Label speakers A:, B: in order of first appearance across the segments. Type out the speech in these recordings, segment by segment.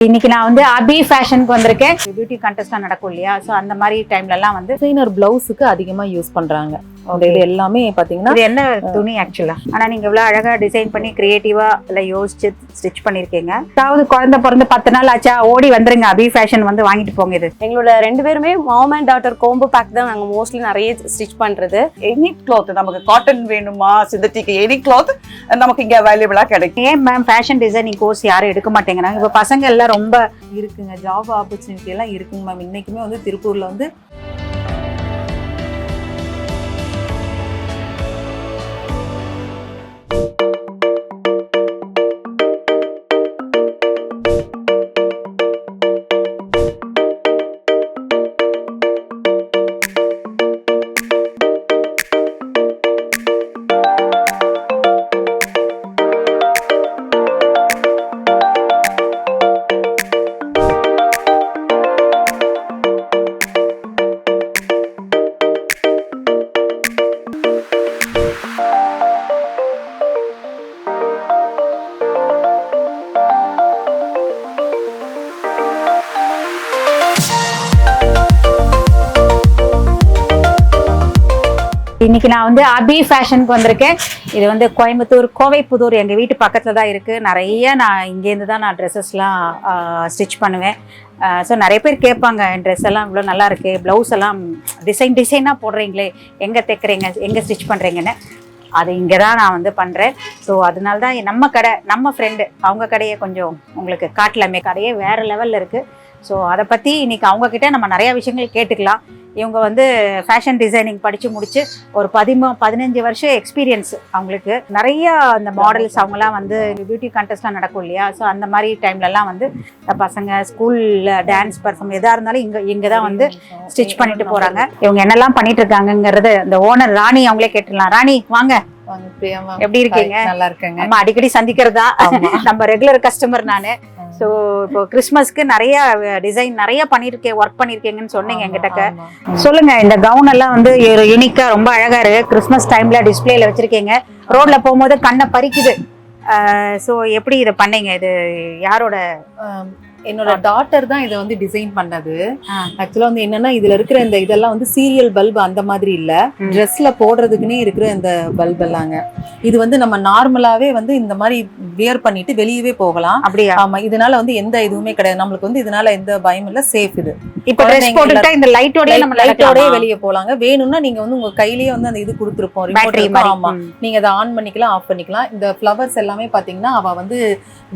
A: இன்னைக்கு நான் வந்து அபி ஃபேஷனுக்கு வந்திருக்கேன். பியூட்டி கண்டெஸ்ட்லாம் நடக்கும் இல்லையா, ஸோ அந்த மாதிரி டைம்லலாம் வந்து
B: டிசைனர் பிளவுஸுக்கு அதிகமா யூஸ் பண்றாங்க. இது எல்லாமே பாத்தீங்கன்னா
A: இது என்ன துணி ஆக்சுவலா, ஆனா நீங்க இவ்வளவு அழகா டிசைன் பண்ணி கிரியேட்டிவா இல்ல யோசிச்சு ஸ்டிச் பண்ணிருக்கீங்க. அதாவது குழந்தை பிறந்து 10 நாள் ஆச்சா, ஓடி வந்துருங்க அபி ஃபேஷன் வந்து வாங்கிட்டு போங்க. இது
C: எங்களோட 2 பேருமே mom and daughter combo pack தான் நாங்க மோஸ்ட்லி நிறைய ஸ்டிச் பண்றது.
D: எனி கிளாத் நமக்கு காட்டன் வேணுமா சிந்தட்டிக் எனி கிளாத் நமக்கு இங்க அவைலபிளா கிடைக்கும்.
A: ஏன் மேம் ஃபேஷன் டிசைனிங் கோர்ஸ் யாரும் எடுக்க மாட்டேங்கிறாங்க? இப்ப பசங்க எல்லாம் ரொம்ப
B: இருக்குங்க, ஜாப் ஆப்பர்ச்சுனிட்டி எல்லாம் இருக்குங்க மேம். இன்னைக்குமே வந்து திருப்பூர்ல வந்து
A: இன்னைக்கு நான் வந்து அபி ஃபேஷனுக்கு வந்திருக்கேன். இது வந்து கோயம்புத்தூர் கோவைப்புதூர் எங்கள் வீட்டு பக்கத்தில் தான் இருக்குது. நிறைய நான் இங்கேருந்து தான் நான் ட்ரெஸ்ஸஸ்லாம் ஸ்டிச் பண்ணுவேன். ஸோ நிறைய பேர் கேட்பாங்க, என் ட்ரெஸ் எல்லாம் இவ்வளோ நல்லா இருக்குது, ப்ளவுஸ் எல்லாம் டிசைனாக போடுறீங்களே, எங்கே தைக்கிறீங்க, எங்கே ஸ்டிச் பண்ணுறீங்கன்னு. அது இங்கே தான் நான் வந்து பண்ணுறேன். ஸோ அதனால தான் நம்ம கடை, நம்ம ஃப்ரெண்டு அவங்க கடையை கொஞ்சம் உங்களுக்கு காட்டலாமே. கடையே வேறு லெவலில் இருக்குது. ஸோ அதை பற்றி இன்றைக்கி அவங்கக்கிட்ட நம்ம நிறையா விஷயங்கள் கேட்டுக்கலாம். இவங்க வந்து ஃபேஷன் டிசைனிங் படித்து முடித்து ஒரு 15 வருஷம் எக்ஸ்பீரியன்ஸ் அவங்களுக்கு. நிறையா அந்த மாடல்ஸ் அவங்களாம் வந்து பியூட்டி கண்டெஸ்ட்லாம் நடக்கும் இல்லையா, ஸோ அந்த மாதிரி டைம்லலாம் வந்து பசங்க ஸ்கூலில் டான்ஸ் பர்ஃபார்ம் எதாக இருந்தாலும் இங்கே தான் வந்து ஸ்டிச் பண்ணிட்டு போகிறாங்க. இவங்க என்னெல்லாம் பண்ணிட்டு இருக்காங்கங்கிறது அந்த ஓனர் ராணி அவங்களே கேட்டுடலாம். ராணி வாங்க. எப்படி இருக்கீங்க?
B: நல்லா இருக்கேங்க.
A: நம்ம அடிக்கடி சந்திக்கிறதா, நம்ம ரெகுலர் கஸ்டமர் நானு. ஸோ இப்போ கிறிஸ்மஸ்க்கு நிறைய டிசைன் நிறைய பண்ணிருக்கேன், ஒர்க் பண்ணிருக்கீங்கன்னு சொன்னீங்க என்கிட்ட. சொல்லுங்க, இந்த கவுன் எல்லாம் வந்து யூனிக்கா ரொம்ப அழகா இருக்கு. கிறிஸ்மஸ் டைம்ல டிஸ்பிளேல வச்சிருக்கீங்க, ரோட்ல போகும்போது கண்ணை பறிக்குது. ஸோ எப்படி இதை பண்ணீங்க? இது யாரோட?
B: என்னோட டாட்டர் தான் இதை வந்து டிசைன் பண்ணது. ஆக்சுவலா வந்து என்னன்னா, இதுல இருக்கிற இந்த இதெல்லாம் வந்து சீரியல் பல்ப் அந்த மாதிரி இல்ல, ட்ரெஸ்ல போடுறதுக்குன்னே இருக்கிற இந்த பல்ப் எல்லாங்க. இது வந்து நம்ம நார்மலாவே வந்து இந்த மாதிரி வியர் பண்ணிட்டு வெளியவே போகலாம்.
A: அப்படியா?
B: ஆமா, இதனால வந்து எந்த இதுவுமே கிடையாது நம்மளுக்கு. வந்து இதனால எந்த பயம் இல்ல, சேஃப். இது
A: இப்ப ட்ரெஸ் போட்டுட்டா இந்த லைட்டோட நம்ம
B: லைட்டோட வெளியே போலாங்க. வேணும்னா நீங்க வந்து உங்க கையிலேயே வந்து அந்த இது கொடுத்துருப்போம், ரிமோட். ஆமா, நீங்க அதை ஆன் பண்ணிக்கலாம், ஆஃப் பண்ணிக்கலாம். இந்த ஃப்ளவர்ஸ் எல்லாமே பாத்தீங்கன்னா அவ வந்து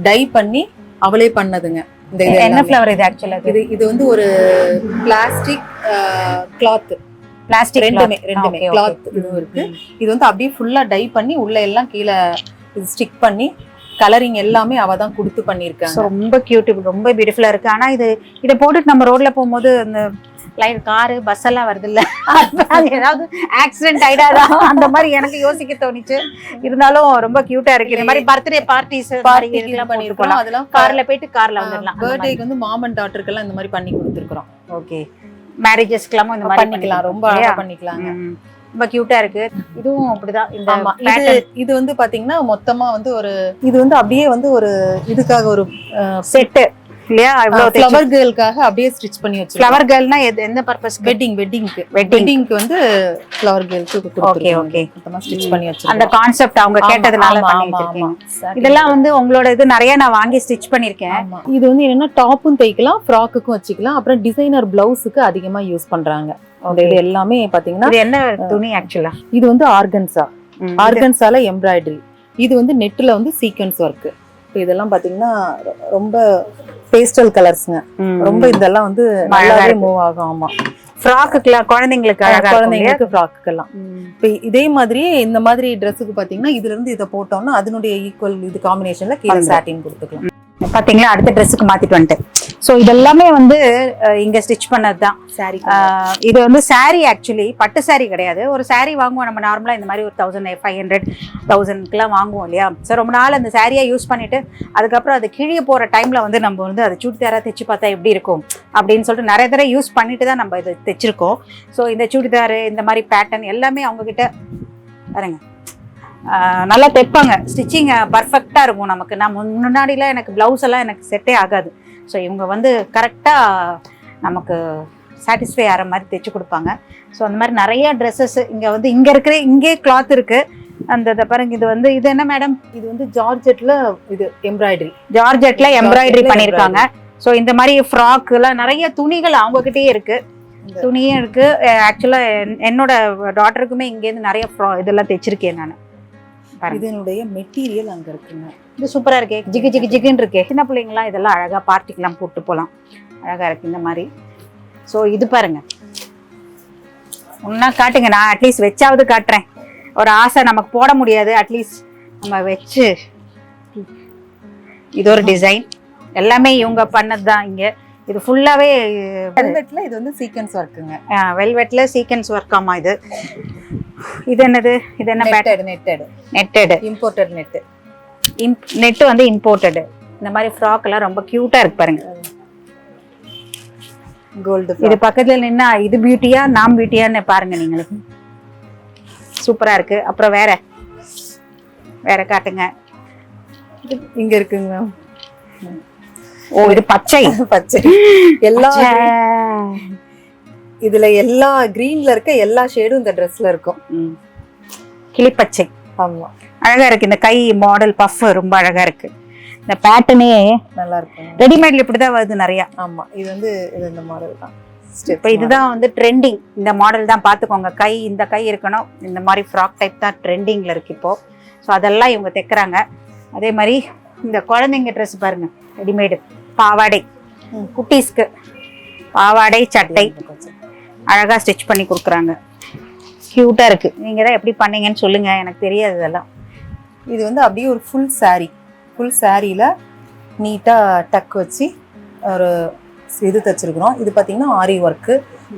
B: டை பண்ணி அவளே பண்ணதுங்க.
A: என்ன ஃப்ளவர் இது? ஆக்சுவலா
B: இது வந்து ஒரு பிளாஸ்டிக் கிளாத்.
A: பிளாஸ்டிக்
B: ரெண்டுமே கிளாத் இதுவும் இருக்கு. இது வந்து அப்படியே ஃபுல்லா டை பண்ணி உள்ள எல்லாம் கீழே இது ஸ்டிக் பண்ணி கலரிங் எல்லாமே அவ தான் கொடுத்து பண்ணிருக்காங்க.
A: ரொம்ப கியூட், ரொம்ப பியூட்டிஃபுல்லா இருக்கு. ஆனா இதை போட்டுட்டு நம்ம ரோட்ல போகும்போது இந்த லைட் காரு பஸ் எல்லாம் வருது இல்ல, ஏதாவது ஆக்சிடென்ட் ஆயிடாதா அந்த மாதிரி எனக்கு யோசிக்க தோணுச்சு. இருந்தாலும் ரொம்ப கியூட்டா இருக்கு. இந்த மாதிரி பர்த்டே பார்ட்டிஸ்
B: பண்ணிருக்கோம், அதெல்லாம்
A: கார்ல போயிட்டு கார்ல வந்துடலாம்.
B: பர்த்டேக்கு வந்து மாம் அண்ட் டாட்டருக்கு எல்லாம் இந்த மாதிரி பண்ணி கொடுத்துருக்கோம்.
A: ஓகே, மேரேஜஸ்க்குலாம் இந்த மாதிரி
B: பண்ணிக்கலாம், ரொம்ப அழகா பண்ணிக்கலாங்க.
A: ரொம்ப கியூட்டா இருக்கு. இதுவும் அப்படிதான். இந்த
B: இது வந்து பாத்தீங்கன்னா மொத்தமா வந்து இது வந்து அப்படியே வந்து ஒரு இதுக்காக ஒரு
A: செட்டு இல்லையா?
B: ஃப்ளவர் கேர்ளுக்காக அப்படியே ஸ்டிச் பண்ணி வச்சு.
A: ஃப்ளவர் கேர்ள்னா எந்த பர்பஸ்?
B: வெட்டிங்க்கு வந்து ஃப்ளவர் கேர்ளுக்கு.
A: ஓகே ஓகே,
B: மொத்தமா ஸ்டிச் பண்ணி வச்சு
A: அந்த கான்செப்ட் அவங்க கேட்டதனால பண்ணி வச்சிருக்கீங்க. இதெல்லாம் வந்து உங்களோட இது நிறைய நான் வாங்கி ஸ்டிச் பண்ணிருக்கேன்.
B: இது வந்து என்னன்னா டாப்பும் தைக்கலாம், ஃப்ராக்குக்கும் வச்சுக்கலாம். அப்புறம் டிசைனர் பிளவுஸுக்கு அதிகமா யூஸ் பண்றாங்க. இது எல்லாமே பாத்தீங்கன்னா
A: இது என்ன துணி ஆக்சுவலா?
B: இது வந்து ஆர்கன்ஸால எம்ப்ராய்டரி. இது வந்து நெட்ல வந்து சீக்வென்ஸ் ஒர்க். இதெல்லாம் பாத்தீங்கன்னா ரொம்ப பேஸ்டல் கலர்ஸ்ங்க. ரொம்ப இதெல்லாம் வந்து நல்லாவே மூவ் ஆகும். ஆமா,
A: ஃப்ராக்குக்குலாம் குழந்தைங்களுக்கு
B: ஃப்ராக்குக்கெல்லாம். இப்போ இதே மாதிரியே இந்த மாதிரி ட்ரெஸ்ஸுக்கு பாத்தீங்கன்னா இதுல இருந்து இதை போட்டோம்னா அதனுடைய ஈக்குவல் இது காம்பினேஷன்ல கீழே சாட்டின் கொடுத்துக்கலாம்.
A: பாத்தீங்களா? அடுத்த ட்ரெஸ்ஸுக்கு மாத்திட்டு வந்துட்டேன். ஸோ இதெல்லாமே வந்து இங்க ஸ்டிச் பண்ணது தான்.
B: சாரி,
A: இது வந்து சாரி, ஆக்சுவலி பட்டு சாரி கிடையாது. ஒரு சாரி வாங்குவோம் நம்ம நார்மலா இந்த மாதிரி ஒரு 1500 1000க்குலாம் வாங்குவோம் இல்லையா. ஸோ ரொம்ப நாள் அந்த சாரியா யூஸ் பண்ணிட்டு அதுக்கப்புறம் அது கிழிய போற டைம்ல வந்து நம்ம வந்து அதை சுடிதாரா தைச்சு பார்த்தா எப்படி இருக்கும் அப்படின்னு சொல்லிட்டு நிறைய தடவை யூஸ் பண்ணிட்டு தான் நம்ம இதை தைச்சிருக்கோம். ஸோ இந்த சுடிதாரு இந்த மாதிரி பேட்டர்ன் எல்லாமே அவங்க கிட்ட பாருங்க நல்லா தைப்பாங்க. ஸ்டிச்சிங் பர்ஃபெக்டாக இருக்கும் நமக்கு. நான் முன்னாடிலாம் எனக்கு ப்ளவுஸ் எல்லாம் எனக்கு செட்டே ஆகாது. ஸோ இவங்க வந்து கரெக்டாக நமக்கு சாட்டிஸ்ஃபை ஆகிற மாதிரி தைச்சு கொடுப்பாங்க. ஸோ அந்த மாதிரி நிறைய ட்ரெஸ்ஸஸ் இங்கே வந்து இங்கே கிளாத் இருக்குது. அந்த இதை பாருங்க, இது வந்து இது என்ன மேடம்?
B: இது வந்து ஜார்ஜெட்ல இது எம்ப்ராய்டரி,
A: ஜார்ஜெட்ல எம்ப்ராய்டரி பண்ணியிருக்காங்க. ஸோ இந்த மாதிரி ஃப்ராக்லாம் நிறைய துணிகள் அவங்ககிட்டயே இருக்கு, துணியும் இருக்கு. ஆக்சுவலாக என்னோட டாட்டருக்குமே இங்கேருந்து நிறைய இதெல்லாம் தைச்சிருக்கேன் நான்.
B: இதனுடைய மெட்டீரியல் அங்க இருக்குங்க.
A: இது சூப்பரா இருக்கே, ஜிகு ஜிகு ஜிகுன்னு இருக்கு. சின்ன பிள்ளைங்களாம் இதெல்லாம் அழகா பார்ட்டிக்கெல்லாம் போட்டு போகலாம், அழகா இருக்கு இந்த மாதிரி. ஸோ இது பாருங்க, ஒன்னா காட்டுங்க, நான் அட்லீஸ்ட் வச்சாவது காட்டுறேன். ஒரு ஆசை, நமக்கு போட முடியாது, அட்லீஸ்ட் நம்ம வச்சு. இது ஒரு டிசைன், எல்லாமே இவங்க பண்ணது தான். இங்க இது ஃபுல்லாவே
B: வெல்வெட்ல இது வந்து சீக்வென்ஸ் ஒர்க்குங்க.
A: வெல்வெட்ல சீக்வென்ஸ் ஒர்க். ஆமா, இது என்னது? இது என்ன? நெட்டட்
B: இம்போர்ட்டட்
A: நெட் வந்து இம்போர்ட்டட். இந்த மாதிரி ஃப்ராக் எல்லாம் ரொம்ப கியூட்டா இருக்கு பாருங்க.
B: கோல்டு.
A: இது பக்கத்துல நின்னா இது பியூட்டியா நாம் பியூட்டியான்னு பாருங்க நீங்களே. சூப்பரா இருக்கு. அப்புறம் வேற காட்டுங்க.
B: இங்க இருக்குங்க.
A: ஓ, இது பச்சை
B: பச்சை. எல்லா இதுல எல்லா கிரீன்ல இருக்க எல்லா ஷேடும் இந்த ட்ரெஸ்ல இருக்கும்.
A: கிளிப்பச்சை.
B: ஆமா,
A: அழகா இருக்கு. இந்த கை மாடல் பஃப் ரொம்ப அழகா இருக்கு. இந்த பேட்டர்னே
B: நல்லா இருக்கு.
A: ரெடிமேட்ல இப்படிதான் வருது நிறைய.
B: ஆமா, இது வந்து இது இந்த மாடல் தான்.
A: இப்போ இதுதான் வந்து ட்ரெண்டிங். இந்த மாடல் தான் பார்த்துக்கோங்க. இந்த கை இருக்கணும். இந்த மாதிரி ஃப்ராக் டைப் தான் ட்ரெண்டிங்ல இருக்கு இப்போ. ஸோ அதெல்லாம் இவங்க தைக்கிறாங்க. அதே மாதிரி இந்த குழந்தைங்க ட்ரெஸ் பாருங்க, ரெடிமேடு பாவாடை, குட்டீஸ்க்கு பாவாடை சட்டை அழகா ஸ்டிச் பண்ணி கொடுக்குறாங்க. கியூட்டா இருக்கு. நீங்க தான் எப்படி பண்ணீங்கன்னு சொல்லுங்க, எனக்கு தெரியாது இதெல்லாம்.
B: இது வந்து அப்படியே ஒரு ஃபுல் சாரியில நீட்டா டக் வச்சு ஒரு இது தச்சிருக்கிறோம். இது பார்த்தீங்கன்னா ஆரி ஒர்க்கு,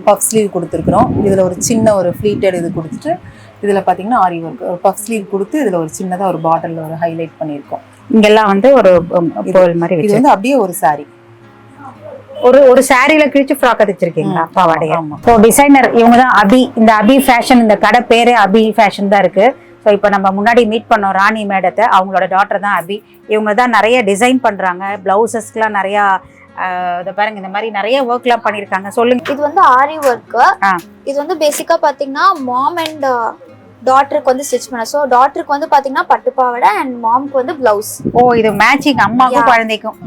B: பஃப் ஸ்லீவ் கொடுத்துருக்குறோம். இதில் ஒரு சின்ன ஒரு ஃப்ளீட்டட் இது கொடுத்துட்டு இதில் பார்த்தீங்கன்னா ஆரி ஒர்க், ஒரு பஃப் ஸ்லீவ் கொடுத்து இதில் ஒரு சின்னதாக ஒரு பாட்டில் ஒரு ஹைலைட் பண்ணியிருக்கோம்.
A: இங்கெல்லாம் வந்து ஒரு மாதிரி
B: இது வந்து அப்படியே ஒரு சாரி,
A: ஒரு சாரியில கிழிச்சு ஃப்ராக் தைச்சிருக்கீங்களா? பாவாடையா? ஸோ டிசைனர் இவங்க தான் அபி. இந்த அபி ஃபேஷன், இந்த கடை பேரே அபி ஃபேஷன் தான் இருக்கு. ஸோ இப்போ நம்ம முன்னாடி மீட் பண்ணோம் ராணி மேடத்தை, அவங்களோட டாட்டர் தான் அபி. இவங்க தான் நிறைய டிசைன் பண்றாங்க. பிளவுசஸ்க்குலாம் நிறைய இதை பாருங்க, இந்த மாதிரி நிறைய ஒர்க்லாம் பண்ணியிருக்காங்க. சொல்லுங்க.
E: இது வந்து ஆரி ஒர்க்கு. இது வந்து பேசிக்கா பாத்தீங்கன்னா மாம் அண்ட் டாட்டருக்கு வந்து ஸ்டிச் பண்ண. ஸோ டாட்டருக்கு வந்து பாத்தீங்கன்னா பட்டு பாவாடை அண்ட் மாம்க்கு வந்து பிளவுஸ்.
A: ஓ, இது மேட்சிங் அம்மாக்கும் குழந்தைக்கும்.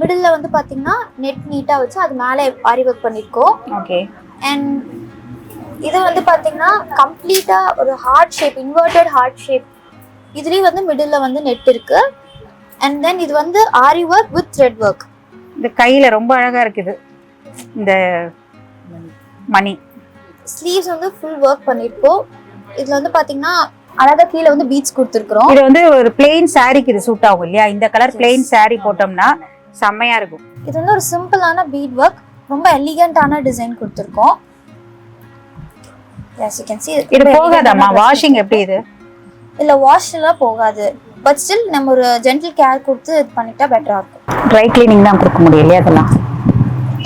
E: மிடில்ல வந்து பாத்தீங்கன்னா நெட் நீட்டா வச்சு அது மேலே ஆரி ஒர்க் பண்ணிருக்கோம்.
A: ஓகே.
E: அண்ட் இது வந்து பாத்தீங்கன்னா கம்ப்ளீட்டா ஒரு heart shape, inverted heart shape. இதுலயும் வந்து மிடில்ல வந்து நெட் இருக்கு. அண்ட் தென் இது வந்து ஆரி ஒர்க் வித் த்ரெட் ஒர்க்.
A: இந்த கையில ரொம்ப அழகா இருக்குது இந்த மணி.
E: ஸ்லீவ்ஸ் வந்து ஃபுல் ஒர்க் பண்ணிருக்கோம். இதுல வந்து பாத்தீங்கன்னா அழகா கீழே வந்து பீட்ஸ் கொடுத்துருக்கோம்.
A: இது வந்து ஒரு பிளெயின் சாரிக்கு இது சூட் ஆகும் இல்லையா? இந்த கலர் பிளெயின் சாரி போட்டோம்னா செம்மையா இருக்கும்.
E: இது வந்து ஒரு சிம்பிளான பீட் ஒர்க், ரொம்ப எலிகண்டான டிசைன் கொடுத்துருக்கோம். எஸ், யூ கேன் see
A: இது போகாதம்மா? வாஷிங் எப்படி? இது
E: இல்ல வாஷ்லாம் போகாது, பட் ஸ்டில் நம்ம ஒரு ஜென்டில் கேர் கொடுத்து இது பண்ணிட்டா பெட்டரா இருக்கும்.
A: ட்ரை கிளீனிங் தான் கொடுக்க முடியும் இல்லையா? அதெல்லாம்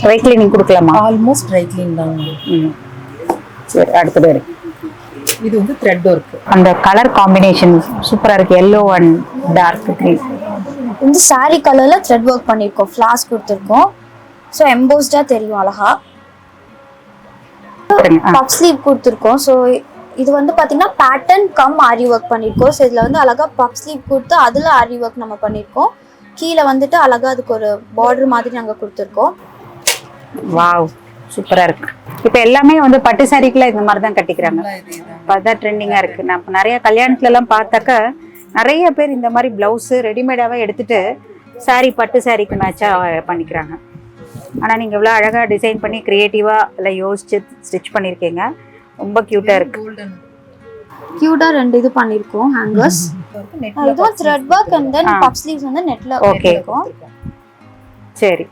A: ட்ரை கிளீனிங் கொடுக்கலாமா?
B: ஆல்மோஸ்ட் ட்ரை கிளீன் தான்.
A: சரி, அடுத்தது
B: இது வந்து த்ரெட் ஒர்க்.
A: அந்த கலர் காம்பினேஷன் சூப்பரா இருக்கு, எல்லோ அண்ட் டார்க் கிரீன்.
E: இந்த சாரி கலர்ல த்ரெட் ஒர்க் பண்ணிருக்கோம், ஃபிளாஸ் கொடுத்துருக்கோம். ஸோ எம்போஸ்டா தெரியும் அழகா. பஃப் ஸ்லீவ் கொடுத்துருக்கோம். ஸோ இது வந்து பாத்தீங்கன்னா பேட்டர்ன் கம் ஆரி ஒர்க் பண்ணிருக்கோம். ஸோ இதுல வந்து அழகா பஃப் ஸ்லீவ் கொடுத்து அதுல ஆரி ஒர்க் நம்ம பண்ணிருக்கோம். கீழே வந்துட்டு அழகா அதுக்கு ஒரு பார்டர் மாதிரி நாங்க கொடுத்துருக்கோம்.
A: வாவ், சூப்பரா இருக்கு. இப்ப எல்லாமே வந்து பட்டு சாரிக்குள்ள இந்த மாதிரி தான் கட்டிக்கிறாங்க. அதான் ட்ரெண்டிங்கா இருக்கு. நான் நிறைய கல்யாணத்துல எல்லாம் பார்த்தாக்க நிறைய பேர் இந்த மாதிரி பிளவுஸ் ரெடிமேடாவே எடுத்துட்டு சாரி, பட்டு சாரிக்கு மேட்சா பண்ணிக்கிறாங்க. ஆனா நீங்க இவ்வளவு அழகா டிசைன் பண்ணி கிரியேட்டிவா எல்லாம் யோசிச்சு ஸ்டிச் பண்ணிருக்கீங்க. ரொம்ப கியூட்டா இருக்கு.
E: கியூட்டா ரெண்டு இது பண்ணிருக்கோம் ஹேங்கர்ஸ். இதுவும் thread work and then puff sleeves வந்து நெட்ல பண்ணிருக்கோம்.
A: சரி.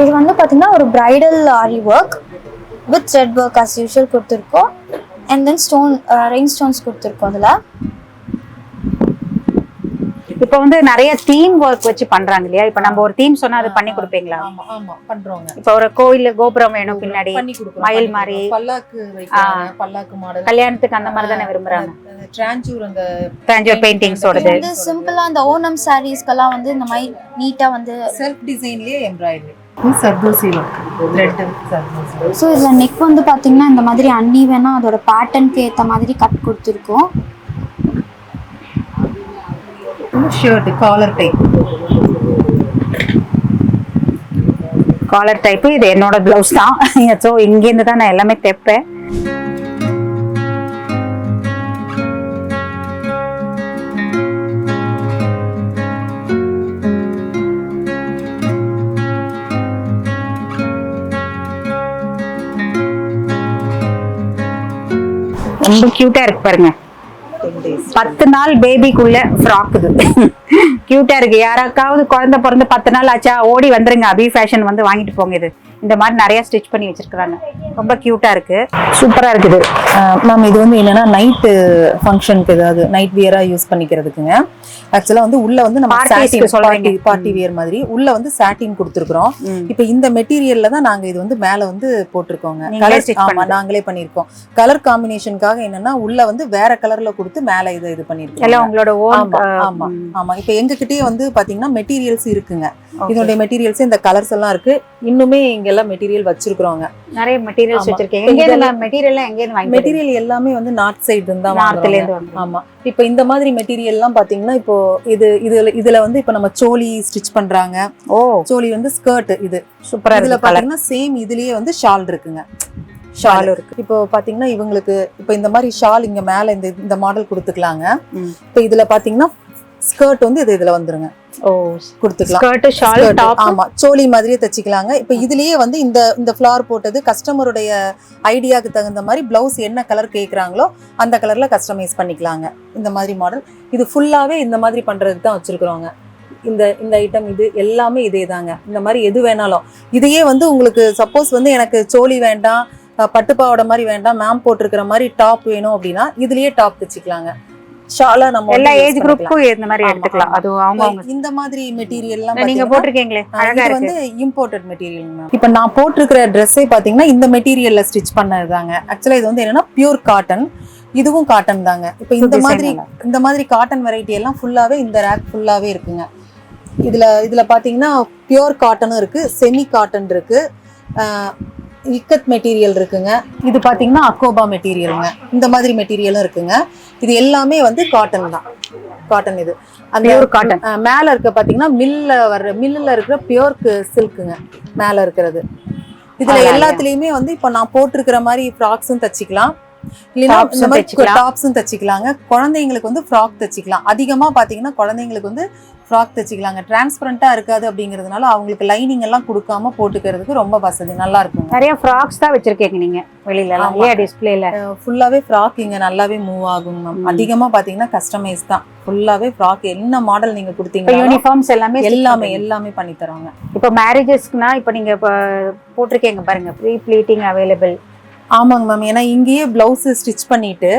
E: இது வந்து பாத்தீங்கன்னா ஒரு bridal aari work with thread work as usual கொடுத்துருக்கோம். And then stone rain stones கொடுத்துருக்கோம். அதில்
A: இப்போ வந்து நிறைய தீம் ஒர்க் வச்சு பண்றாங்க இல்லையா? இப்ப நம்ம ஒரு தீம் சொன்னா அது பண்ணி கொடுப்பீங்களா?
B: ஆமா ஆமா பண்றோங்க.
A: இப்ப ஒரு கோயில்ல கோபுரம் வேணும் பின்னாடி,
B: பண்ணி கொடுக்குறோம்.
A: மயில் மாதிரி,
B: பல்லாக்கு வைக்கிறாங்க, பல்லாக்கு மாடல்.
A: கல்யாணத்துக்கு அந்த மாதிரி தானே விரும்புறாங்க.
B: டிரான்ஜூர் அந்த
A: டிரான்ஜூர் பெயிண்டிங்ஸோடது
E: வந்து சிம்பிளா அந்த ஓணம் சாரீஸ்க்கெல்லாம் வந்து இந்த மாதிரி நீட்டா வந்து
B: செல்ஃப் டிசைன்லயே embroidery. Zardozi work, thread zardozi.
E: So இதில் நெக் வந்து பார்த்தீங்கன்னா இந்த மாதிரி அன்ஈவனா அதோட பேட்டர்னுக்கு ஏற்ற மாதிரி கட் கொடுத்துருக்கோம்.
B: Shirt collar type.
A: Collar type. இது என்னோட பிளவுஸ் தான். ஸோ இங்கேருந்து தான் நான் எல்லாமே தைப்பேன். ரொம்ப கியூட்டா இருக்கு பாருங்க. 10 நாள் பேபிக்குள்ள ஃப்ராக் இது. கியூட்டா இருக்கு. யாராக்காவது குழந்தை பிறந்து 10 நாள் ஆச்சா ஓடி வந்துருங்க, அபி ஃபேஷன் வந்து வாங்கிட்டு போங்க. இது இந்த மாதிரி நிறைய ஸ்டிச் பண்ணி வச்சிருக்காங்க. ரொம்ப கியூட்டா இருக்கு, சூப்பரா இருக்குது.
B: மேம் இது வந்து என்னன்னா நைட்டு ஃபங்க்ஷனுக்கு ஏதாவது நைட் வியரா யூஸ் பண்ணிக்கிறதுக்குங்க. ஆக்சுவலா வந்து உள்ள வந்து நம்ம பார்ட்டி வியர் மாதிரி உள்ள வந்து சாட்டின் கொடுத்துருக்கோம். இப்போ இந்த மெட்டீரியல்ல தான் நாங்க இது வந்து மேல வந்து போட்டிருக்கோங்க. ஆமா நாங்களே பண்ணிருக்கோம். கலர் காம்பினேஷனுக்காக என்னன்னா உள்ள வந்து வேற கலர்ல கொடுத்து மேல இது பண்ணிருக்கோம்.
A: எல்லாம் உங்களோட ஓன்.
B: ஆமா ஆமா. இப்போ எங்ககிட்டயே வந்து பாத்தீங்கன்னா மெட்டீரியல்ஸ் இருக்குங்க. இதோட மெட்டீரியல்ஸ் இந்த கலர்ஸ் எல்லாம் இருக்கு. இன்னுமே இங்க எல்லாம் மெட்டீரியல் வச்சிருக்கோங்க.
A: நிறைய மெட்டீரியல்ஸ் வச்சிருக்கீங்க. மெட்டீரியல்
B: எல்லாமே வந்து நார்த் சைடு இருந்தா
A: நார்த்ல இருந்து.
B: ஆமா. இப்போ இந்த மாதிரி மெட்டீரியல் எல்லாம் பாத்தீங்கன்னா இப்போ இதுல வந்து இப்போ நம்ம சோலி ஸ்டிச் பண்றாங்க. சோலி வந்து ஸ்கர்ட். இது சூப்பரா. இதுல பாத்தீங்கன்னா சேம் இதுலயே வந்து ஷால் இருக்குங்க. ஷால் இருக்கு. இப்போ பாத்தீங்கன்னா இவங்களுக்கு இப்போ இந்த மாதிரி ஷால் இங்க மேல இந்த மாடல் கொடுத்துக்கலாங்க. இப்போ இதுல பாத்தீங்கன்னா ஸ்கர்ட் வந்து இதுல வந்துருங்க. கொடுத்துக்கலாம். Skirt shawl top. ஆமா சோலி மாதிரியே தச்சிக்கலாங்க. இப்போ இதுலயே வந்து இந்த ஃப்ளவர் போட்டது கஸ்டமருடைய ஐடியாக்கு தகுந்த மாதிரி பிளவுஸ் என்ன கலர் கேக்குறாங்களோ அந்த கலர்ல கஸ்டமைஸ் பண்ணிக்கலாங்க. இந்த மாதிரி மாடல் இது ஃபுல்லாவே இந்த மாதிரி பண்றதுக்கு தான் வச்சிருக்கிறோங்க. இந்த ஐட்டம் இது எல்லாமே இதே தாங்க. இந்த மாதிரி எது வேணாலும் இதையே வந்து உங்களுக்கு சப்போஸ் வந்து எனக்கு சோலி வேண்டாம், பட்டுப்பாவோட மாதிரி வேண்டாம், மேம் போட்டிருக்கிற மாதிரி டாப் வேணும் அப்படின்னா இதுலயே டாப் தச்சுக்கலாங்க. ஷாலா நம்ம
A: எல்லா ஏஜ் குரூப்புக்கும் இந்த மாதிரி எடுத்துக்கலாம். அது அவங்க
B: இந்த மாதிரி மெட்டீரியல் எல்லாம்
A: நீங்க போட்டிருக்கீங்களே
B: அழகா இருக்கு. வந்து இம்போர்ட்டட் மெட்டீரியல். இப்போ நான் போட்டிருக்கிற ட்ரெஸ்ஸே பாத்தீங்கன்னா இந்த மெட்டீரியல்ல ஸ்டிச் பண்ணதுதாங்க. ஆக்சுவலா இது வந்து என்னன்னா பியூர் காட்டன். இதுவும் காட்டன் தாங்க. இப்போ இந்த மாதிரி காட்டன் வெரைட்டி எல்லாம் ஃபுல்லாவே இந்த ரேக் ஃபுல்லாவே இருக்குங்க. இதுல பாத்தீங்கன்னா பியூர் காட்டனும் இருக்கு, செமி காட்டன் இருக்கு, இக்கத் மெட்டீரியல் இருக்குங்க. இது பாத்தீங்கன்னா அக்கோபா மெட்டீரியலுங்க. இந்த மாதிரி மெட்டீரியலும் இருக்குங்க. இது எல்லாமே வந்து காட்டன் தான். காட்டன். இது அந்த காட்டன். மேல இருக்க பாத்தீங்கன்னா மில்லுல இருக்கிற பியூர் சில்க்குங்க மேல இருக்கிறது. இதுல எல்லாத்துலயுமே வந்து இப்போ நான் போட்டிருக்கிற மாதிரி ஃப்ராக்ஸும் தச்சுக்கலாம், இல்லைன்னா இந்த மாதிரி டாப்ஸும் தச்சுக்கலாங்க. குழந்தைங்களுக்கு வந்து ஃப்ராக் தச்சுக்கலாம். அதிகமா பாத்தீங்கன்னா குழந்தைங்களுக்கு வந்து ஃப்ராக் தச்சுக்கலாங்க. டிரான்ஸ்பரண்டா இருக்காது அப்படிங்கிறதுனால அவங்களுக்கு லைனிங் எல்லாம் கொடுக்காம போட்டுக்கிறதுக்கு ரொம்ப வசதி நல்லா இருக்கும்.
A: நிறைய ஃப்ராக்ஸ் தான் வச்சிருக்கீங்க நீங்க வெளியில எல்லாம் டிஸ்பிளேல.
B: ஃபுல்லாவே ஃப்ராக் இங்க நல்லாவே மூவ் ஆகும் மேம். அதிகமா பாத்தீங்கன்னா கஸ்டமைஸ் தான். ஃபுல்லாவே ஃப்ராக் என்ன மாடல் நீங்க கொடுத்தீங்க
A: யூனிஃபார்ம்ஸ்
B: எல்லாமே பண்ணி தரோங்க.
A: இப்போ மேரேஜஸ்க்குனா இப்போ நீங்க போட்டிருக்கீங்க பாருங்க ப்ரீ ப்ளீட்டிங் அவைலபிள்.
B: ஆமாங்க மேம். ஏன்னா இங்கேயே பிளவுஸ் ஸ்டிச் பண்ணிட்டு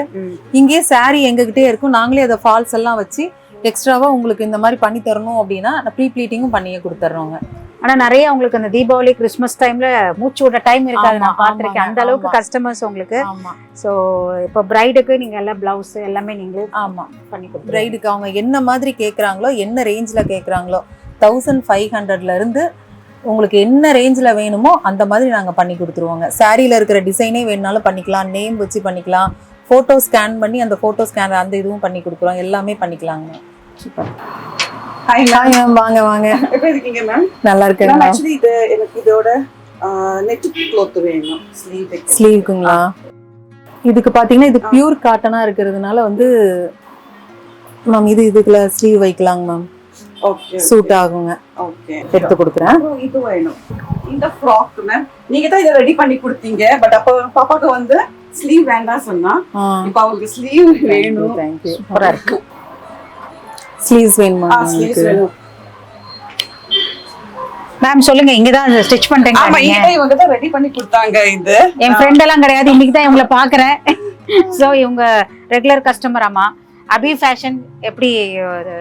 B: இங்கேயே சாரி எங்ககிட்டே இருக்கும். நாங்களே அதை ஃபால்ஸ் எல்லாம் வச்சு எக்ஸ்ட்ராவா உங்களுக்கு இந்த மாதிரி பண்ணி தரணும் அப்படின்னா ப்ரீ ப்ளீட்டிங்கும் பண்ணியே கொடுத்துட்றோங்க.
A: ஆனா நிறைய உங்களுக்கு அந்த தீபாவளி கிறிஸ்மஸ் டைம்ல மூச்சு விட டைம் இருக்காது. நான் பார்த்திருக்கேன் அந்த அளவுக்கு கஸ்டமர்ஸ் உங்களுக்கு. ஸோ இப்போ பிரைடுக்கு நீங்க எல்லாம் பிளவுஸ் எல்லாமே நீங்களே பண்ணி கொடுத்து
B: பிரைடுக்கு அவங்க என்ன மாதிரி கேட்குறாங்களோ, என்ன ரேஞ்சில் கேட்குறாங்களோ 1500ல இருந்து உங்களுக்கு என்ன ரேஞ்சில் வேணுமோ அந்த மாதிரி நாங்கள் பண்ணி கொடுத்துருவோங்க. சாரியில் இருக்கிற டிசைனே வேணுனாலும் பண்ணிக்கலாம், நேம் வச்சு பண்ணிக்கலாம், ஃபோட்டோ ஸ்கேன் பண்ணி அந்த ஃபோட்டோ ஸ்கேன் அந்த இதுவும் பண்ணி கொடுக்குறோம். எல்லாமே பண்ணிக்கலாங்க. சூப்பர்.
D: Hi ma'am.
B: வாங்க வாங்க.
D: எப்படி இருக்கீங்க மேம்?
B: நல்லா இருக்கேன்.
D: ஆக்சுவலி இது எனக்கு இதோட நெட் க்ளாத் வேணும்.
B: ஸ்லீவ்க்குங்களா? இதுக்கு பாத்தீங்கன்னா இது பியூர் காட்டனா இருக்கிறதுனால வந்து மேம் இதுக்குள்ள ஸ்லீவ் வைக்கலாங்க மேம்.
D: ஓகே
B: சூட் ஆகுங்க.
D: ஓகே
B: எடுத்து கொடுக்குறேன்.
D: இது வேணும். இந்த ஃப்ராக் மேம் நீங்க தான் இத ரெடி பண்ணி கொடுத்தீங்க. பட் அப்ப பாப்பாக்கு வந்து ஸ்லீவ் வேண்டாம் சொன்னா இப்போ அவங்களுக்கு ஸ்லீவ் வேணும்.
B: Thank you. சூப்பரா இருக்கு. ஸ்லீவ்ஸ் வேணுமா?
D: ஸ்லீவ்ஸ் வேணும்.
A: மேம் சொல்லுங்க. இங்க தான் ஸ்டிட்ச் பண்றீங்க?
D: ஆமா இவங்க தான் ரெடி பண்ணி கொடுத்தாங்க. இது
A: என் ஃப்ரெண்ட் எல்லாம் கிடையாது, இன்னைக்கு தான் இவங்கள பாக்குறேன். சோ இவங்க ரெகுலர் கஸ்டமர். ஆமா அபி ஃபேஷன் எப்படி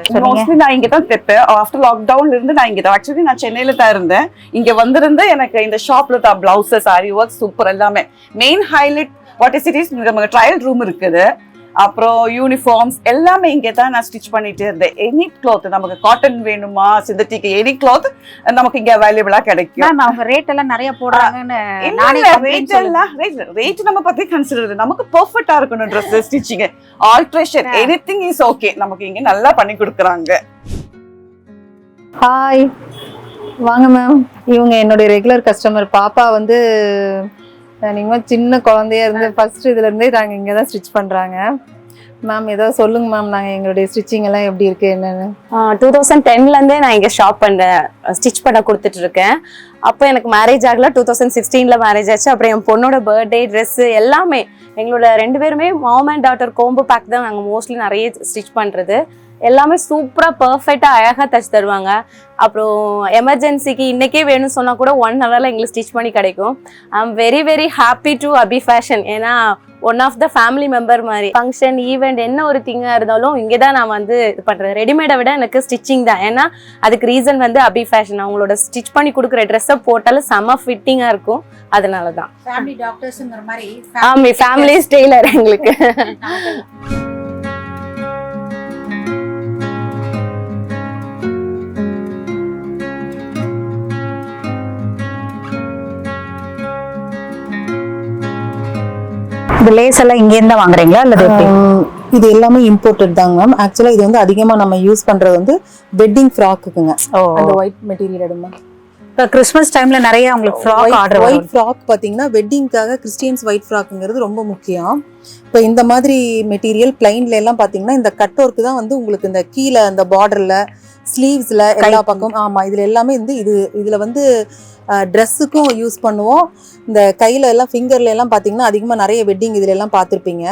A: சொன்னீங்க?
D: மோஸ்ட்லி நான் இங்க தான் தைப்பேன். ஆஃப்டர் லாக்டவுன்ல இருந்து நான் இங்க தான். ஆக்சுவலி நான் சென்னையில தான் இருந்தேன். இங்க வந்திருந்து எனக்கு இந்த ஷாப்ல தான் பிளவுசஸ், சாரி ஒர்க் சூப்பர் எல்லாமே. Main highlight what is it is நமக்கு ட்ரையல் ரூம் இருக்குது. அப்புறம் யூனிஃபார்ம்ஸ் எல்லாமே இங்கே தான் நான் ஸ்டிச் பண்ணிட்டு இருந்தேன். எனி கிளாத் நமக்கு காட்டன் வேணுமா, சிந்தட்டிக், எனி கிளாத் நமக்கு இங்க அவைலபிளா கிடைக்கும்.
A: மேம் அவங்க ரேட் எல்லாம் நிறைய போடுறாங்கன்னு நானே
D: ரேட் நம்ம பத்தி கன்சிடர் நமக்கு பெர்ஃபெக்ட்டா இருக்கணும். Dress stitching, alteration, anything is okay. நமக்கு இங்க நல்லா பண்ணி கொடுக்குறாங்க.
B: ஹாய், வாங்க மேம். இவங்க என்னுடைய ரெகுலர் கஸ்டமர். பாப்பா வந்து நீங்க சின்ன குழந்தையா இருந்து ஃபர்ஸ்ட் இதுல இருந்தே நாங்க இங்க தான் ஸ்டிச் பண்றாங்க. மேம் ஏதாவது சொல்லுங்க மேம், நாங்க எங்களுடைய ஸ்டிச்சிங் எல்லாம் எப்படி இருக்கு என்னன்னு.
C: 2010ல இருந்தே நான் இங்க ஷாப் ஸ்டிச் பண்ண கொடுத்துட்டு இருக்கேன். அப்போ எனக்கு மேரேஜ் ஆகல, 2016ல மேரேஜ் ஆச்சு. அப்புறம் என் பொண்ணோட பர்த்டே ட்ரெஸ் எல்லாமே எங்களோட 2 பேருமே mom and daughter combo pack தான் நாங்கள் மோஸ்ட்லி நிறைய ஸ்டிச் பண்றது. எல்லாமே சூப்பராக பர்ஃபெக்டாக அழகாக தச்சு தருவாங்க. அப்புறம் எமர்ஜென்சிக்கு இன்றைக்கே வேணும்னு சொன்னால் கூட 1 ஹவரில் எங்களுக்கு ஸ்டிச் பண்ணி கிடைக்கும். I am very very happy to Abi fashion. ஏன்னா one of the family member மாதிரி. ஃபங்க்ஷன் ஈவெண்ட் என்ன ஒரு திங்காக இருந்தாலும் இங்கே தான் நான் வந்து இது பண்ணுறேன். ரெடிமேடை விட எனக்கு ஸ்டிச்சிங் தான். ஏன்னா அதுக்கு ரீசன் வந்து அபி ஃபேஷன். அவங்களோட ஸ்டிச் பண்ணி கொடுக்குற ட்ரெஸ்ஸை போட்டாலும் செம்ம ஃபிட்டிங்காக இருக்கும். அதனால தான்
A: ஃபேமிலி டாக்டர்ஸ்ங்கிற மாதிரி
C: ஃபேமிலி ஸ்டைலர் எங்களுக்கு.
A: இந்த லேஸ் எல்லாம் இங்க இருந்தா வாங்குறீங்களா இல்ல
B: இது எல்லாமே இம்போர்ட்டட் தாங்க மேம். ஆக்சுவலா இது வந்து அதிகமா நம்ம யூஸ் பண்றது வந்து வெட்டிங் ஃப்ராக்குங்க. அந்த ஒயிட் மெட்டீரியல் எடுமா.
A: இப்ப கிறிஸ்மஸ் டைம்ல நிறைய உங்களுக்கு ஃப்ராக் ஆர்டர்.
B: ஒயிட் ஃப்ராக் பாத்தீங்கன்னா வெட்டிங்காக கிறிஸ்டியன்ஸ் ஒயிட் ஃப்ராக்ங்கிறது ரொம்ப முக்கியம். இப்போ இந்த மாதிரி மெட்டீரியல் பிளைன்ல எல்லாம் பாத்தீங்கன்னா இந்த கட் ஒர்க் தான் வந்து உங்களுக்கு இந்த கீழே அந்த பார்டர்ல ஸ்லீவ்ஸ்ல எல்லா பக்கம். ஆமா, இதுல எல்லாமே வந்து இதுல வந்து ட்ரெஸ்ஸுக்கும் யூஸ் பண்ணுவோம். இந்த கையில எல்லாம் ஃபிங்கர்ல எல்லாம் பாத்தீங்கன்னா அதிகமா நிறைய வெட்டிங் இதுல எல்லாம் பார்த்துருப்பீங்க.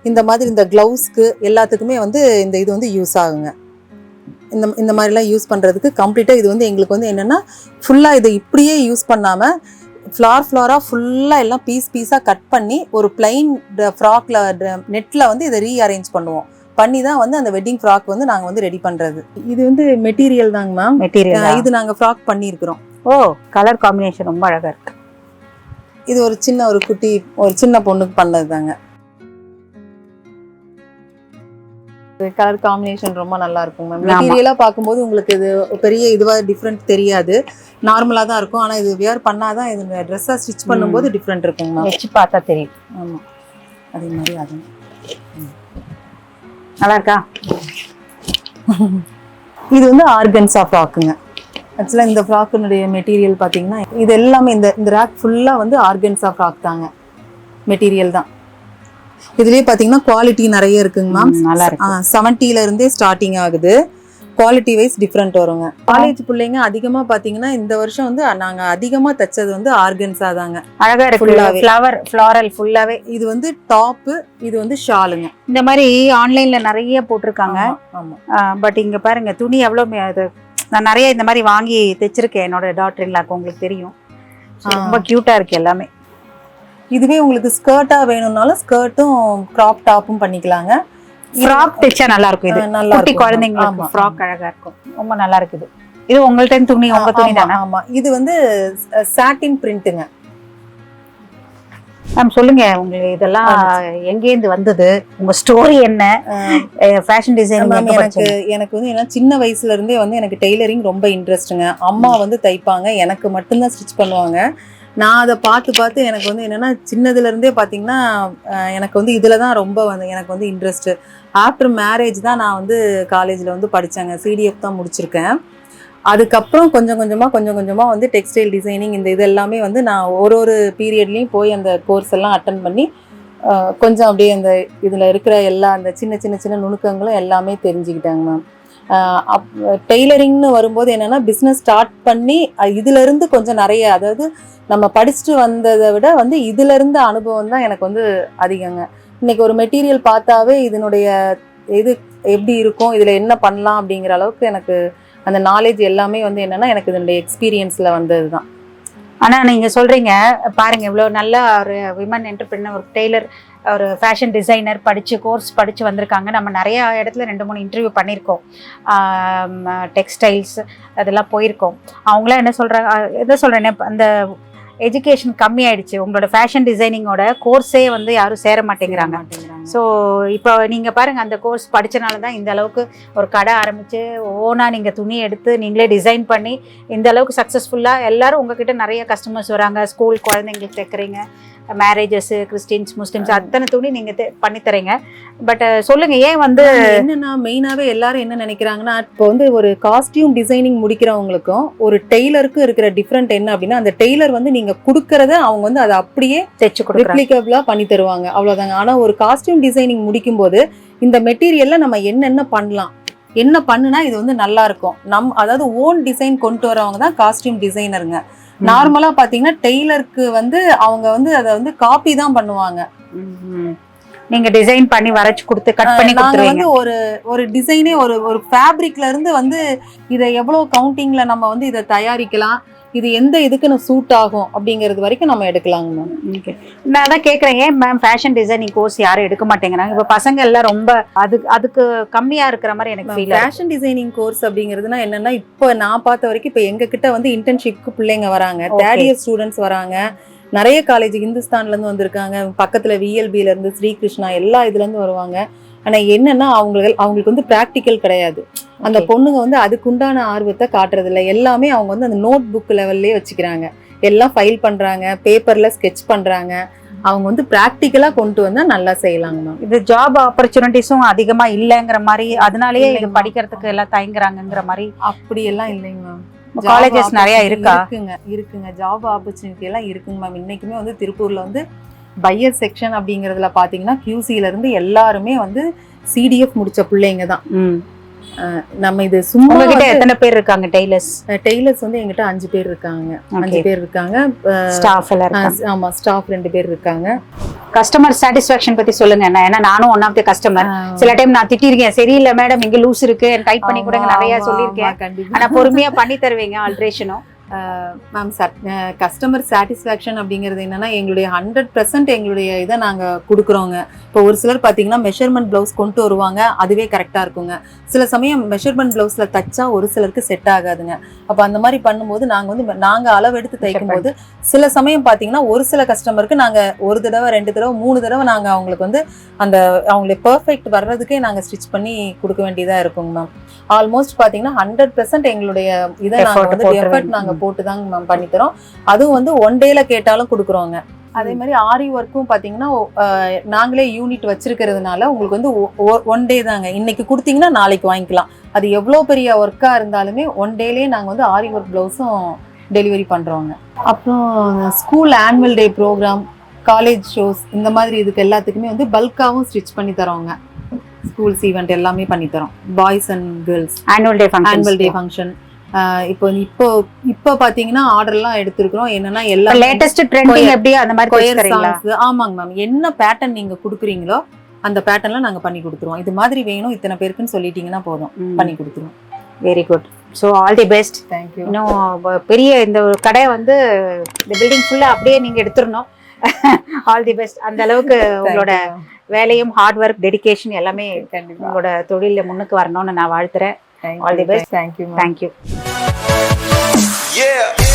B: இந்த மாதிரி இந்த கிளவுஸ்க்கு எல்லாத்துக்குமே வந்து இந்த இது வந்து யூஸ் ஆகுங்க. இந்த மாதிரிலாம் யூஸ் பண்ணுறதுக்கு கம்ப்ளீட்டாக இது வந்து எங்களுக்கு வந்து என்னென்னா ஃபுல்லாக இதை இப்படியே யூஸ் பண்ணாமல் ஃப்ளாராக ஃபுல்லாக எல்லாம் பீஸாக கட் பண்ணி ஒரு பிளைன் ஃப்ராக்ல நெட்டில் வந்து இதை ரீஅரேஞ்ச் பண்ணுவோம். பண்ணி தான் வந்து அந்த வெட்டிங் ஃப்ராக் வந்து நாங்கள் வந்து ரெடி பண்ணுறது. இது வந்து மெட்டீரியல் தாங்க மேம். மெட்டீரியல் இது நாங்கள் ஃப்ராக் பண்ணியிருக்கிறோம்.
A: ஓ, கலர் காம்பினேஷன் ரொம்ப அழகாக இருக்கு.
B: இது ஒரு சின்ன பொண்ணுக்கு பண்ணது தாங்க. கலர் காம்பினேஷன் ரொம்ப நல்லா இருக்கும் மேம். மெட்டீரியலா பார்க்கும்போது உங்களுக்கு இது பெரிய இதுவா டிஃப்ரெண்ட் தெரியாது, நார்மலா தான் இருக்கும். ஆனா இது வியர் பண்ணாதான் இது ட்ரெஸ்ஸா ஸ்டிச் பண்ணும்போது டிஃப்ரெண்ட் இருக்கும் மேம்.
A: வச்சு பார்த்தா தெரியும்.
B: ஆமா, அதே மாதிரி அது
A: நல்லா இருக்கா.
B: இது வந்து ஆர்கன்ஸா ஃப்ராக்குங்க. ஆக்சுவலா இந்த ஃப்ராக்குனுடைய மெட்டீரியல் பாத்தீங்கன்னா இது எல்லாமே இந்த ரேக் ஃபுல்லா வந்து ஆர்கன்ஸா ஃப்ராக் தாங்க. மெட்டீரியல் தான். இதுலயே பாத்தீங்கன்னா குவாலிட்டி நிறைய இருக்குங்க மேம்.
A: நல்லா இருக்கு.
B: 70ல இருந்தே ஸ்டார்டிங் ஆகுது. குவாலிட்டி வைஸ் டிஃப்ரெண்ட் வருங்க. காலேஜ் பிள்ளைங்க அதிகமா பாத்தீங்கன்னா இந்த வருஷம் வந்து நாங்க அதிகமா தச்சது வந்து ஆர்கன்ஸா தாங்க.
A: அழகா இருக்கு. ஃப்ளாரல் ஃபுல்லாவே.
B: இது வந்து டாப், இது வந்து ஷாலுங்க.
A: இந்த மாதிரி ஆன்லைன்ல நிறைய போட்டிருக்காங்க.
B: ஆமா.
A: பட் இங்க பாருங்க துணி எவ்வளவு. நான் நிறைய இந்த மாதிரி வாங்கி தைச்சிருக்கேன் என்னோட டாட்டர் இன்லாக்கு. உங்களுக்கு தெரியும், ரொம்ப கியூட்டா இருக்கு எல்லாமே.
B: இதுவே உங்களுக்கு ஸ்கர்ட்டா வேணும்னாலும் ஸ்கர்ட்டும் கிராப் டாப்பும் பண்ணிக்கலாங்க.
A: ஃப்ராக் தைச்சா நல்லா இருக்கும். இது நல்லா குட்டி குழந்தைங்களுக்கு ஃப்ராக் அழகா இருக்கும். ரொம்ப நல்லா இருக்குது. இது உங்கள்ட்ட துணி, உங்க துணி தானே?
B: ஆமா, இது வந்து சாட்டின் பிரிண்ட்டுங்க.
A: மேம் சொல்லுங்க, உங்களுக்கு இதெல்லாம் எங்கேருந்து வந்தது, உங்க ஸ்டோரி என்ன, ஃபேஷன் டிசைனிங்?
B: எனக்கு வந்து என்ன சின்ன வயசுல இருந்தே வந்து எனக்கு டெய்லரிங் ரொம்ப இன்ட்ரெஸ்ட்டுங்க. அம்மா வந்து தைப்பாங்க, எனக்கு மட்டும்தான் ஸ்டிச் பண்ணுவாங்க. நான் அதை பார்த்து எனக்கு வந்து என்னென்னா சின்னதுல இருந்தே பார்த்தீங்கன்னா எனக்கு வந்து இதில் தான் ரொம்ப வந்து எனக்கு வந்து இன்ட்ரெஸ்ட்டு. ஆஃப்டர் மேரேஜ் தான் நான் வந்து காலேஜில் வந்து படித்தேங்க. சிடிஎஃப் தான் முடிச்சிருக்கேன். அதுக்கப்புறம் கொஞ்சம் கொஞ்சமாக வந்து டெக்ஸ்டைல் டிசைனிங் இந்த இது எல்லாமே வந்து நான் ஒரு பீரியட்லேயும் போய் அந்த கோர்ஸ் எல்லாம் அட்டன் பண்ணி கொஞ்சம் அப்படியே அந்த இதில் இருக்கிற எல்லா அந்த சின்ன நுணுக்கங்களும் எல்லாமே தெரிஞ்சுக்கிட்டாங்க மேம். டெய்லரிங்னு வரும்போது என்னென்னா பிஸ்னஸ் ஸ்டார்ட் பண்ணி இதுலேருந்து கொஞ்சம் நிறைய, அதாவது நம்ம படிச்சுட்டு வந்ததை விட வந்து இதுலேருந்து அனுபவம் தான் எனக்கு வந்து அதிகங்க. இன்னைக்கு ஒரு மெட்டீரியல் பார்த்தாவே இதனுடைய இது எப்படி இருக்கும், இதில் என்ன பண்ணலாம் அப்படிங்கிற அளவுக்கு எனக்கு அந்த நாலேஜ் எல்லாமே வந்து என்னென்னா எனக்கு இதனுடைய எக்ஸ்பீரியன்ஸில் வந்தது தான்.
A: ஆனால் நீங்கள் சொல்கிறீங்க பாருங்கள், இவ்வளோ நல்ல ஒரு விமன் என்டர்பிரினர், ஒரு டெய்லர் ஒரு ஃபேஷன் டிசைனர் கோர்ஸ் படித்து வந்திருக்காங்க. நம்ம நிறையா இடத்துல 2-3 இன்டர்வியூ பண்ணியிருக்கோம், டெக்ஸ்டைல்ஸ் அதெல்லாம் போயிருக்கோம். அவங்களாம் என்ன சொல்கிறேன், அந்த எஜுகேஷன் கம்மி ஆயிடுச்சு. உங்களோட ஃபேஷன் டிசைனிங்கோட கோர்ஸே வந்து யாரும் சேர மாட்டேங்கிறாங்க. ஸோ இப்போ நீங்கள் பாருங்கள், அந்த கோர்ஸ் படித்தனால தான் இந்த அளவுக்கு ஒரு கடை ஆரம்பித்து ஓனாக நீங்கள் துணி எடுத்து நீங்களே டிசைன் பண்ணி இந்த அளவுக்கு சக்ஸஸ்ஃபுல்லாக எல்லோரும் உங்ககிட்ட நிறைய கஸ்டமர்ஸ் வராங்க. ஸ்கூல் குழந்தைங்களுக்கு தைக்கிறீங்க, மேரேஜஸ், கிறிஸ்டின்ஸ், முஸ்லிம்ஸ் அத்தனை துணி நீங்கள் பண்ணி தரீங்க. பட் சொல்லுங்கள், ஏன் வந்து
B: என்னன்னா மெயினாகவே எல்லாரும் என்ன நினைக்கிறாங்கன்னா, இப்போ வந்து ஒரு காஸ்டியூம் டிசைனிங் முடிக்கிறவங்களுக்கும் ஒரு டெய்லருக்கும் இருக்கிற டிஃப்ரெண்ட் என்ன அப்படின்னா, அந்த டெய்லர் வந்து நீங்கள் கொடுக்கறத அவங்க வந்து அதை அப்படியே
A: தைச்சு
B: ரிப்ளிகபிளா பண்ணி தருவாங்க, அவ்வளோதாங்க. ஆனால் ஒரு காஸ்டியூம் டிசைனிங் முடிக்கும் போது இந்த மெட்டீரியல்ல நம்ம என்னென்ன பண்ணலாம், என்ன பண்ணுனா இது வந்து நல்லா இருக்கும், அதாவது ஓன் டிசைன் கொண்டு வரவங்க தான் காஸ்டியூம் டிசைனருங்க. நார்மலா பாத்தீங்கன்னா டெய்லருக்கு வந்து அவங்க வந்து அதை வந்து காப்பி தான் பண்ணுவாங்க.
A: நீங்க டிசைன் பண்ணி வரைச்சு கொடுத்து கட் பண்ணி
B: நாங்க வந்து ஒரு டிசைனே ஒரு ஃபேப்ரிக்ல இருந்து வந்து இதை எவ்வளவு கவுண்டிங்ல நம்ம வந்து இதை தயாரிக்கலாம், இது எந்த இதுக்கு சூட் ஆகும் அப்படிங்கிறது வரைக்கும் நம்ம எடுக்கலாங்க மேம்.
A: ஓகே, நான் அதான் கேட்குறேன், ஏன் மேம் ஃபேஷன் டிசைனிங் கோர்ஸ் யாரும் எடுக்க மாட்டேங்கிறாங்க? இப்போ பசங்க எல்லாம் ரொம்ப அதுக்கு கம்மியா இருக்கிற மாதிரி எனக்கு ஃபீல்.
B: ஃபேஷன் டிசைனிங் கோர்ஸ் அப்படிங்கிறதுனா என்னன்னா, இப்போ நான் பார்த்த வரைக்கும் இப்போ எங்க கிட்ட வந்து இன்டர்ன்ஷிப்க்கு பிள்ளைங்க வராங்க, தேர்ட் இயர் ஸ்டூடெண்ட்ஸ் வராங்க, நிறைய காலேஜ் ஹிந்துஸ்தான்ல இருந்து வந்திருக்காங்க, பக்கத்துல VLBல இருந்து ஸ்ரீகிருஷ்ணா எல்லா இதுல இருந்து வருவாங்க. ஆனா என்னன்னா அவங்களுக்கு வந்து பிராக்டிக்கல் கிடையாது. அந்த பொண்ணுங்க வந்து அதுக்குண்டான ஆர்வத்தை காட்டுறது இல்லை. எல்லாமே அவங்க வந்து அந்த நோட் புக் லெவல்லே வச்சுக்கிறாங்க, எல்லாம் ஃபைல் பண்றாங்க, பேப்பர்ல ஸ்கெட்ச் பண்றாங்க. அவங்க வந்து பிராக்டிக்கலா கொண்டு வந்தா நல்லா செய்யலாங்க மேம்.
A: இது ஜாப் ஆப்பர்ச்சுனிட்டிஸும் அதிகமா இல்லைங்கிற மாதிரி, அதனாலயே இது படிக்கிறதுக்கு எல்லாம் தயங்குறாங்கிற மாதிரி.
B: அப்படி எல்லாம் இல்லைங்க மேம்,
A: காலேஜஸ் நிறைய
B: இருக்குங்க ஜாப் ஆப்பர்ச்சுனிட்டி எல்லாம் இருக்குங்க மேம். இன்னைக்குமே வந்து திருப்பூர்ல வந்து பையர் செக்ஷன் அப்படிங்கறதுல பாத்தீங்கன்னா QCல இருந்து எல்லாருமே வந்து CDF முடிச்ச பிள்ளைங்க தான். நம்ம இது சும்மா
A: எத்தனை பேர் இருக்காங்க
B: டெய்லர்ஸ் வந்து எங்கிட்ட 5 பேர் இருக்காங்க. 5 பேர் இருக்காங்க. ஆமா, ஸ்டாஃப் 2 பேர் இருக்காங்க.
A: கஸ்டமர் சாட்டிஸ்ஃபேக்ஷன் பத்தி சொல்லுங்க. ஏன்னா நானும் ஒன் ஆஃப் தி கஸ்டமர். சில டைம் நான் திட்டிருக்கேன், சரியில்லை மேடம் இங்க லூஸ் இருக்கு, டைட் பண்ணி கொடுங்க, நிறைய சொல்லியிருக்கேன். ஆனா பொறுமையா பண்ணி தருவீங்க ஆல்ட்ரேஷனும்.
B: மேம், கஸ்டமர் சாட்டிஸ்ஃபேக்ஷன் அப்படிங்கிறது என்னன்னா, எங்களுடைய 100% எங்களுடைய இதை நாங்கள் கொடுக்குறோங்க. இப்போ ஒரு சிலர் பார்த்தீங்கன்னா மெஷர்மெண்ட் ப்ளவுஸ் கொண்டு வருவாங்க, அதுவே கரெக்டாக இருக்குங்க. சில சமயம் மெஷர்மெண்ட் ப்ளவுஸில் தைச்சா ஒரு சிலருக்கு செட் ஆகாதுங்க. அப்போ அந்த மாதிரி பண்ணும்போது நாங்கள் அளவு எடுத்து தைக்கும் போது சில சமயம் பார்த்தீங்கன்னா ஒரு சில கஸ்டமருக்கு நாங்கள் 1 தடவை 2 தடவை 3 தடவை நாங்கள் அவங்களுக்கு வந்து அவங்களுக்கு பெர்ஃபெக்ட் வர்றதுக்கே நாங்கள் ஸ்டிச் பண்ணி கொடுக்க வேண்டியதாக இருக்குங்க மேம். ஆல்மோஸ்ட் பார்த்தீங்கன்னா 100% எங்களுடைய இதை நாங்கள் வந்து எஃபர்ட் நாங்கள் போட்டு தாங்க மேம் பண்ணித்தரோம். அதுவும் வந்து 1 டேல கேட்டாலும் கொடுக்குறோங்க. அதே மாதிரி ஆரி ஒர்க்கும் பார்த்தீங்கன்னா நாங்களே யூனிட் வச்சிருக்கிறதுனால உங்களுக்கு வந்து 1 டே தாங்க. இன்னைக்கு கொடுத்தீங்கன்னா நாளைக்கு வாங்கிக்கலாம். அது எவ்வளோ பெரிய ஒர்க்காக இருந்தாலுமே 1 டேலேயே நாங்கள் வந்து ஆரி ஒர்க் ப்ளவுஸும் டெலிவரி பண்ணுறோங்க. அப்புறம் school annual day program, college shows, இந்த மாதிரி இதுக்கு எல்லாத்துக்குமே வந்து பல்காகவும் ஸ்டிச் பண்ணி தரோங்க. ஸ்கூல்ஸ் ஈவெண்ட் எல்லாமே பண்ணி தரோம். Boys and girls annual day function. இப்போ பாத்தீங்கன்னா ஆர்டர்லாம் எடுத்துருக்கோம். என்னன்னா எல்லா
A: லேட்டஸ்ட் ட்ரெண்டிங் எப்படியோ அந்த மாதிரி
B: சாங்ஸ். ஆமாங்க மேம், என்ன பேட்டர்ன் நீங்க குடுக்குறீங்களோ அந்த பேட்டர்ன்ல நாங்க பண்ணி கொடுத்துருவோம். இது மாதிரி வேணும் இத்தனை பேருக்குன்னு சொல்லிட்டீங்கன்னா போதும், பண்ணி கொடுத்துருவோம்.
A: Very good. So all the best.
B: Thank you.
A: இன்னும் பெரிய இந்த ஒரு கடை வந்து இந்த பில்டிங் ஃபுல்லா அப்படியே நீங்க எடுத்துடணும். All the best. அந்த அளவுக்கு உங்களோட வேலையும் ஹார்ட் ஒர்க், டெடிகேஷன் எல்லாமே உங்களோட தொழில முன்னுக்கு வரணும்னு நான் வாழ்த்துறேன். All the best.
B: Thank you.
A: Thank you.
F: Yeah.